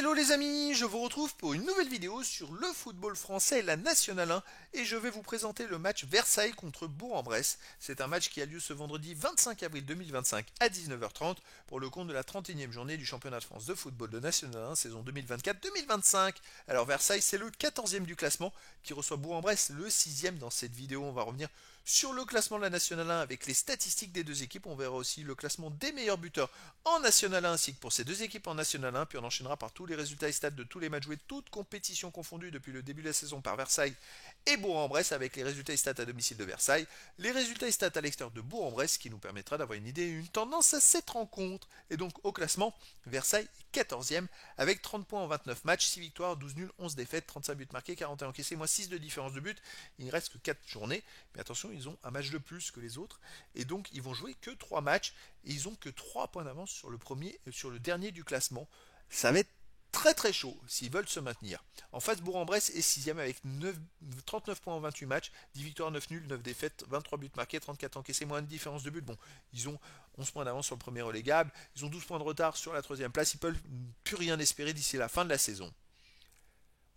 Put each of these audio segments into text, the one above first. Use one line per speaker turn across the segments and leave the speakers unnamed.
Hello les amis, je vous retrouve pour une nouvelle vidéo sur le football français, la Nationale 1, et je vais vous présenter le match Versailles contre Bourg-en-Bresse. C'est un match qui a lieu ce vendredi 25 avril 2025 à 19h30 pour le compte de la 31e journée du championnat de France de football de Nationale 1 saison 2024-2025. Alors Versailles, c'est le 14e du classement qui reçoit Bourg-en-Bresse, le 6e. Dans cette vidéo, on va revenir sur le classement de la Nationale 1 avec les statistiques des deux équipes. On verra aussi le classement des meilleurs buteurs en National 1 ainsi que pour ces deux équipes en National 1. Puis on enchaînera par tous les résultats et stats de tous les matchs joués, toutes compétitions confondues depuis le début de la saison par Versailles et Bourg-en-Bresse avec les résultats et stats à domicile de Versailles, les résultats et stats à l'extérieur de Bourg-en-Bresse qui nous permettra d'avoir une idée et une tendance à cette rencontre. Et donc au classement, Versailles 14e avec 30 points en 29 matchs, 6 victoires, 12 nuls, 11 défaites, 35 buts marqués, 41 encaissés, moins 6 de différence de but. Il ne reste que 4 journées, mais attention, ils ont un match de plus que les autres et donc ils vont jouer que 3 matchs et ils ont que 3 points d'avance sur le premier et sur le dernier du classement. Ça va être très chaud s'ils veulent se maintenir. En face, Bourg-en-Bresse est 6ème avec 39 points en 28 matchs, 10 victoires, 9 nuls, 9 défaites, 23 buts marqués, 34 encaissés, moins de différence de but. Bon, ils ont 11 points d'avance sur le premier relégable, ils ont 12 points de retard sur la troisième place, ils peuvent plus rien espérer d'ici la fin de la saison.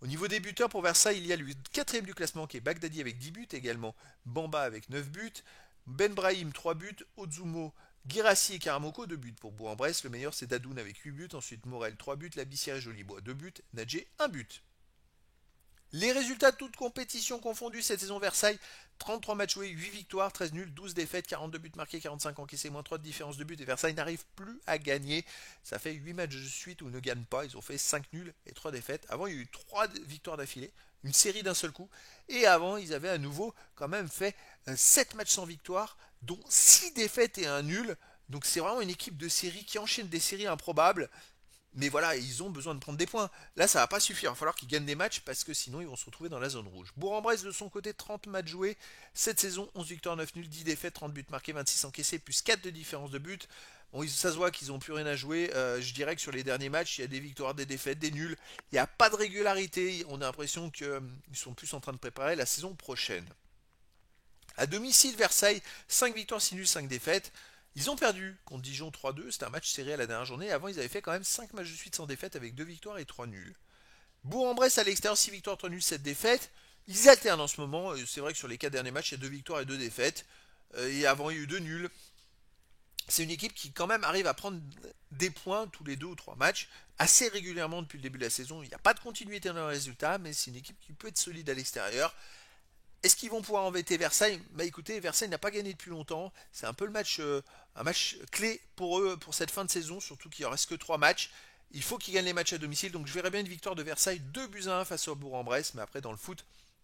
Au niveau des buteurs, pour Versailles, il y a le 4ème du classement qui est Bagdadi avec 10 buts, également Bamba avec 9 buts, Ben Brahim 3 buts, Ozumo, Guirassy et Karamoko 2 buts pour Bourg-en-Bresse. Le meilleur c'est Dadoun avec 8 buts, ensuite Morel 3 buts, Labissière et Jolibois 2 buts, Nadjé 1 but. Les résultats de toutes compétitions confondues cette saison Versailles, 33 matchs joués, 8 victoires, 13 nuls, 12 défaites, 42 buts marqués, 45 encaissés, moins 3 de différence de but et Versailles n'arrive plus à gagner. Ça fait 8 matchs de suite où ils ne gagnent pas, ils ont fait 5 nuls et 3 défaites. Avant il y a eu 3 victoires d'affilée, une série d'un seul coup. Et avant ils avaient à nouveau quand même fait 7 matchs sans victoire, dont 6 défaites et un nul. Donc c'est vraiment une équipe de série qui enchaîne des séries improbables. Mais voilà, ils ont besoin de prendre des points. Là, ça va pas suffire. Il va falloir qu'ils gagnent des matchs parce que sinon, ils vont se retrouver dans la zone rouge. Bourg-en-Bresse, de son côté, 30 matchs joués. Cette saison, 11 victoires, 9 nuls, 10 défaites, 30 buts marqués, 26 encaissés, plus 4 de différence de but. Bon, ça se voit qu'ils n'ont plus rien à jouer. Je dirais que sur les derniers matchs, il y a des victoires, des défaites, des nuls. Il n'y a pas de régularité. On a l'impression qu'ils sont plus en train de préparer la saison prochaine. À domicile, Versailles, 5 victoires, 6 nuls, 5 défaites. Ils ont perdu contre Dijon 3-2, c'était un match serré à la dernière journée. Avant, ils avaient fait quand même 5 matchs de suite sans défaite avec 2 victoires et 3 nuls. Bourg-en-Bresse à l'extérieur, 6 victoires, 3 nuls, 7 défaites. Ils alternent en ce moment. C'est vrai que sur les 4 derniers matchs, il y a 2 victoires et 2 défaites. Et avant, il y a eu 2 nuls. C'est une équipe qui quand même arrive à prendre des points tous les 2 ou 3 matchs assez régulièrement depuis le début de la saison. Il n'y a pas de continuité dans les résultats, mais c'est une équipe qui peut être solide à l'extérieur. Est-ce qu'ils vont pouvoir embêter Versailles? Bah écoutez, Versailles n'a pas gagné depuis longtemps. C'est un peu un match clé pour eux pour cette fin de saison, surtout qu'il ne reste que 3 matchs. Il faut qu'ils gagnent les matchs à domicile, donc je verrais bien une victoire de Versailles 2 buts à 1 face au Bourg-en-Bresse. Mais après, dans le foot,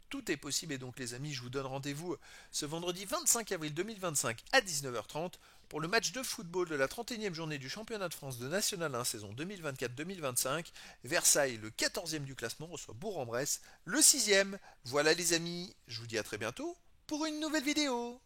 tout est possible. Et donc les amis, je vous donne rendez-vous ce vendredi 25 avril 2025 à 19h30 pour le match de football de la 31e journée du championnat de France de National 1 saison 2024-2025. Versailles, le 14e du classement, reçoit Bourg-en-Bresse, le 6e. Voilà les amis, je vous dis à très bientôt pour une nouvelle vidéo.